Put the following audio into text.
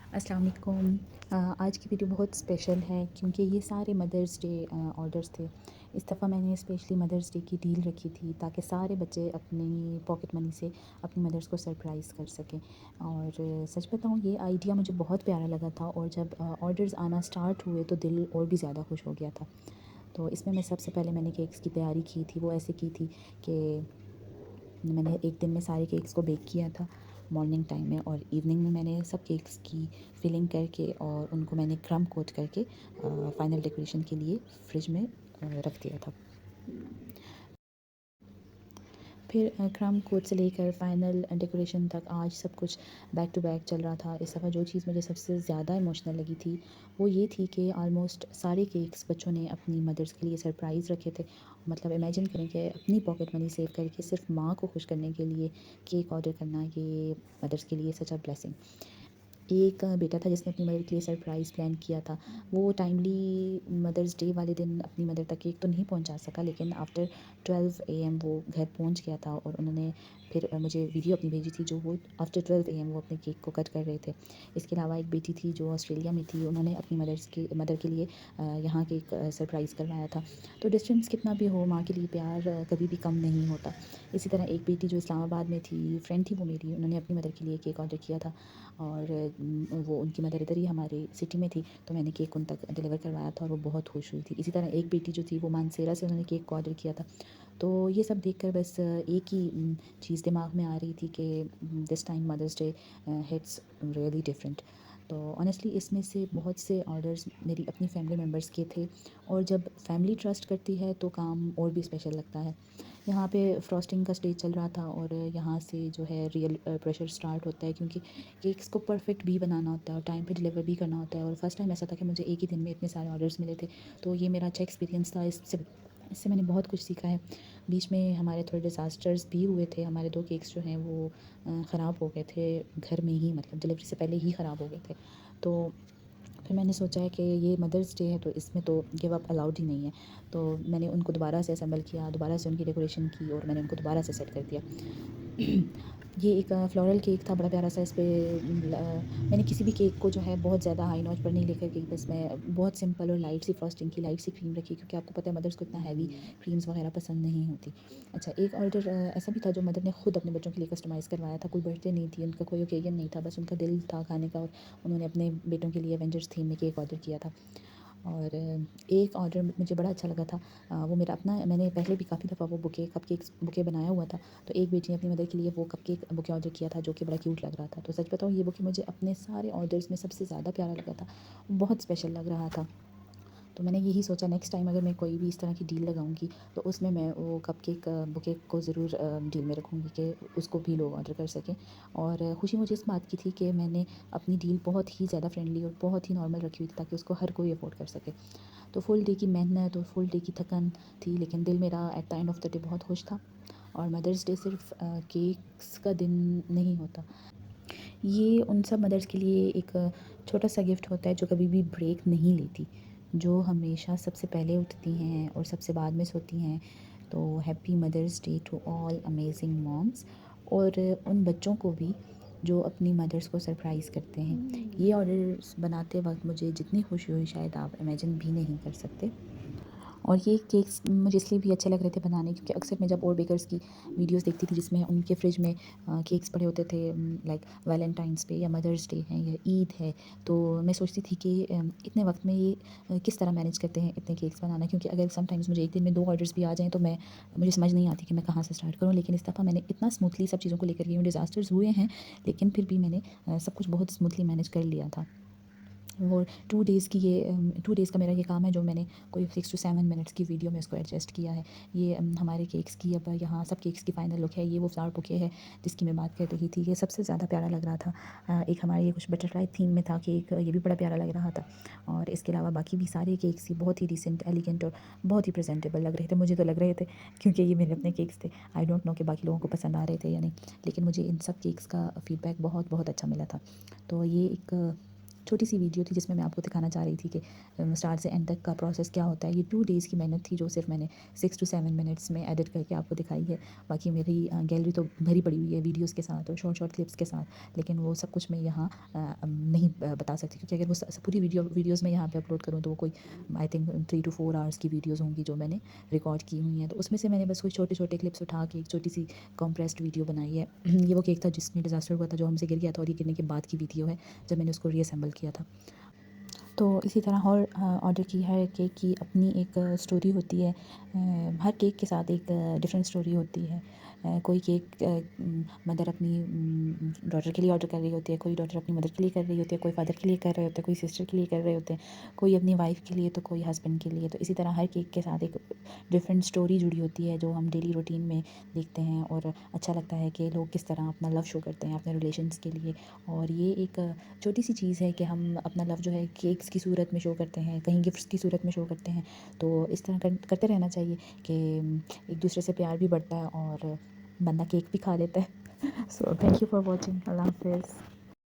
अस्सलाम वालेकुम। आज की वीडियो बहुत स्पेशल है क्योंकि ये सारे मदर्स डे ऑर्डर्स थे। इस दफ़ा मैंने स्पेशली मदर्स डे की डील रखी थी ताकि सारे बच्चे अपनी पॉकेट मनी से अपनी मदर्स को सरप्राइज़ कर सकें। और सच बताऊँ ये आइडिया मुझे बहुत प्यारा लगा था और जब ऑर्डर्स आना स्टार्ट हुए तो दिल और भी ज़्यादा खुश हो गया था। तो इसमें मैं सबसे पहले मैंने केक्स की तैयारी की थी, वो ऐसे की थी कि मैंने एक दिन में सारे केक्स को बेक किया था मॉर्निंग टाइम में, और इवनिंग में मैंने सब केक्स की फिलिंग करके और उनको मैंने क्रम कोट करके फाइनल डेकोरेशन के लिए फ्रिज में रख दिया था। फिर क्रम कोट से लेकर फाइनल डेकोरेशन तक आज सब कुछ बैक टू बैक चल रहा था। इस दफ़ा जो चीज़ मुझे सबसे ज़्यादा इमोशनल लगी थी वो ये थी कि ऑलमोस्ट सारे केक्स बच्चों ने अपनी मदर्स के लिए सरप्राइज़ रखे थे। मतलब इमेजिन करें कि अपनी पॉकेट मनी सेव करके सिर्फ माँ को खुश करने के लिए केक ऑर्डर करना, ये मदर्स के लिए सच अ ब्लेसिंग। एक बेटा था जिसने अपनी मदर के लिए सरप्राइज़ प्लान किया था। वो टाइमली मदर्स डे वाले दिन अपनी मदर तक केक तो नहीं पहुंचा सका, लेकिन आफ्टर 12 एएम वो घर पहुंच गया था और उन्होंने फिर मुझे वीडियो अपनी भेजी थी जो वो आफ्टर 12 एएम वो अपने केक को कट कर रहे थे। इसके अलावा एक बेटी थी जो ऑस्ट्रेलिया में थी, उन्होंने अपनी मदर के लिए यहाँ केक सरप्राइज़ करवाया था। तो डिस्टेंस कितना भी हो, माँ के लिए प्यार कभी भी कम नहीं होता। इसी तरह एक बेटी जो इस्लामाबाद में थी, फ्रेंड थी वो मेरी, उन्होंने अपनी मदर के लिए केक ऑर्डर किया था और वो उनकी मदर इधर ही हमारी सिटी में थी, तो मैंने केक उन तक डिलीवर करवाया था और वो बहुत खुश हुई थी। इसी तरह एक बेटी जो थी वो मानसेरा से, उन्होंने केक को ऑर्डर किया था। तो ये सब देखकर बस एक ही चीज़ दिमाग में आ रही थी कि this time mother's day hits really different. तो ऑनेस्टली इसमें से बहुत से ऑर्डर्स मेरी अपनी फैमिली मेम्बर्स के थे, और जब फैमिली ट्रस्ट करती है तो काम और भी स्पेशल लगता है। यहाँ पे फ्रॉस्टिंग का स्टेज चल रहा था और यहाँ से जो है रियल प्रेशर स्टार्ट होता है, क्योंकि केक्स को परफेक्ट भी बनाना होता है और टाइम पे डिलीवर भी करना होता है। और फर्स्ट टाइम ऐसा था कि मुझे एक ही दिन में इतने सारे ऑर्डर्स मिले थे, तो ये मेरा अच्छा एक्सपीरियंस था। इससे मैंने बहुत कुछ सीखा है। बीच में हमारे थोड़े डिज़ास्टर्स भी हुए थे। हमारे 2 केक्स जो हैं वो ख़राब हो गए थे घर में ही, मतलब डिलीवरी से पहले ही ख़राब हो गए थे। तो फिर मैंने सोचा है कि ये मदर्स डे है तो इसमें तो गिव अप अलाउड ही नहीं है। तो मैंने उनको दोबारा से असेंबल किया, दोबारा से उनकी डेकोरेशन की और मैंने उनको दोबारा से सेट कर दिया। ये एक फ्लोरल केक था, बड़ा प्यारा सा। इस पे मैंने किसी भी केक को जो है बहुत ज़्यादा हाई नॉच पर नहीं लेकर के, बस मैं बहुत सिंपल और लाइट सी फ्रॉस्टिंग की, लाइट सी क्रीम रखी, क्योंकि आपको पता है मदर्स को इतना हैवी क्रीम्स वगैरह पसंद नहीं होती। अच्छा, एक ऑर्डर ऐसा भी था जो मदर ने खुद अपने बच्चों के लिए कस्टमाइज़ करवाया था। कोई बर्थडे नहीं थी, उनका कोई ओकेजन नहीं था, बस उनका दिल था खाने का और उन्होंने अपने बेटों के लिए एवेंजर्स थीम में केक ऑर्डर किया था। और एक ऑर्डर मुझे बड़ा अच्छा लगा था। वो मेरा अपना, मैंने पहले भी काफ़ी दफ़ा वो कपकेक्स बुके बनाया हुआ था। तो एक बेटी ने अपनी मदर के लिए वो कपकेक बुके ऑर्डर किया था जो कि बड़ा क्यूट लग रहा था। तो सच बताऊँ ये बुके मुझे अपने सारे ऑर्डर्स में सबसे ज़्यादा प्यारा लगा था, बहुत स्पेशल लग रहा था। तो मैंने यही सोचा नेक्स्ट टाइम अगर मैं कोई भी इस तरह की डील लगाऊंगी तो उसमें मैं वो कपकेक बुके को ज़रूर डील में रखूँगी कि उसको भी लोग ऑर्डर कर सकें। और खुशी मुझे इस बात की थी कि मैंने अपनी डील बहुत ही ज़्यादा फ्रेंडली और बहुत ही नॉर्मल रखी हुई थी ताकि उसको हर कोई अफोर्ड कर सके। तो फुल डे की मेहनत और फुल डे की थकन थी, लेकिन दिल मेरा at the end of the day बहुत खुश था। और मदर्स डे सिर्फ केक्स का दिन नहीं होता, ये उन सब मदर्स के लिए एक छोटा सा गिफ्ट होता है जो कभी भी ब्रेक नहीं लेती, जो हमेशा सबसे पहले उठती हैं और सबसे बाद में सोती हैं। तो happy mother's day to all amazing moms, और उन बच्चों को भी जो अपनी मदर्स को सरप्राइज़ करते हैं। ये ऑर्डर्स बनाते वक्त मुझे जितनी खुशी हुई शायद आप इमेजिन भी नहीं कर सकते। और ये केक्स मुझे इसलिए भी अच्छे लग रहे थे बनाने क्योंकि अक्सर मैं जब और बेकर्स की वीडियोस देखती थी जिसमें उनके फ्रिज में केक्स पड़े होते थे, लाइक वैलेंटाइंस पे या मदर्स डे है या ईद है, तो मैं सोचती थी कि इतने वक्त में ये किस तरह मैनेज करते हैं इतने केक्स बनाना, क्योंकि अगर समटाइम्स मुझे एक दिन में 2 ऑर्डर्स भी आ जाएँ तो मैं मुझे समझ नहीं आती कि मैं कहाँ से स्टार्ट करूँ। लेकिन इस दफ़ा मैंने इतना स्मूथली सब चीज़ों को लेकर गई हूँ, डिज़ास्टर्स हुए हैं लेकिन फिर भी मैंने सब कुछ बहुत स्मूथली मैनेज कर लिया था। वो 2 डेज़ की ये 2 डेज़ का मेरा ये काम है जो मैंने कोई 6 टू 7 मिनट्स की वीडियो में इसको एडजस्ट किया है। ये हमारे केक्स की अब यहाँ सब केक्स की फ़ाइनल लुक है। ये वो फ्लावर बुके है जिसकी मैं बात कर रही थी। ये सबसे ज़्यादा प्यारा लग रहा था। एक हमारे ये कुछ बटरफ्लाई थीम में था केक, ये भी बड़ा प्यारा लग रहा था। और इसके अलावा बाकी भी सारे केक्स ही बहुत ही डिसेंट, एलिगेंट और बहुत ही प्रेज़ेंटेबल लग रहे थे। मुझे तो लग रहे थे क्योंकि ये मेरे अपने केक्स थे। आई डोंट नो कि बाकी लोगों को पसंद आ रहे थे या नहीं, लेकिन मुझे इन सब केक्स का फ़ीडबैक बहुत-बहुत अच्छा मिला था। तो ये एक छोटी सी वीडियो थी जिसमें मैं आपको दिखाना चाह रही थी कि स्टार्ट से एंड तक का प्रोसेस क्या होता है। ये 2 डेज़ की मेहनत थी जो सिर्फ मैंने 6 टू 7 मिनट्स में एडिट करके आपको दिखाई है। बाकी मेरी गैलरी तो भरी पड़ी हुई है वीडियोज़ के साथ और शॉर्ट क्लिप्स के साथ, लेकिन वो सब कुछ मैं यहाँ नहीं बता सकती, क्योंकि अगर वो पूरी वीडियोज़ मैं यहाँ पे अपलोड करूँ तो वो कोई आई थिंक 3 टू 4 आवर्स की वीडियोज़ होंगी जो मैंने रिकॉर्ड की हुई हैं। तो उसमें से मैंने बस कुछ छोटे-छोटे क्लिप्स उठा के एक छोटी-सी कॉम्प्रेस्ड वीडियो बनाई है। ये वो केक था जिसमें डिज़ास्टर हुआ था, जो हमसे गिर गया था, और ये गिरने के बाद की वीडियो है जब मैंने उसको रीअसेंबल किया था। तो इसी तरह और ऑर्डर की हर केक की अपनी एक स्टोरी होती है। हर केक के साथ एक डिफरेंट स्टोरी होती है। कोई केक मदर अपनी डॉटर के लिए ऑर्डर कर रही होती है, कोई डॉटर अपनी मदर के लिए कर रही होती है, कोई फादर के लिए कर रहे होते हैं, कोई सिस्टर के लिए कर रहे होते हैं, कोई अपनी वाइफ़ के लिए, तो कोई हस्बैंड के लिए। तो इसी तरह हर केक के साथ एक डिफरेंट स्टोरी जुड़ी होती है जो हम डेली रूटीन में देखते हैं, और अच्छा लगता है कि लोग किस तरह अपना लव शो करते हैं अपने रिलेशंस के लिए। और ये एक छोटी सी चीज़ है कि हम अपना लव जो है केक्स की सूरत में शो करते हैं, कहीं गिफ्ट्स की सूरत में शो करते हैं। तो इस तरह करते रहना चाहिए कि एक दूसरे से प्यार भी बढ़ता है और बंदा केक भी खा लेता है। So thank you for watching. अल्लाह हाफिज़।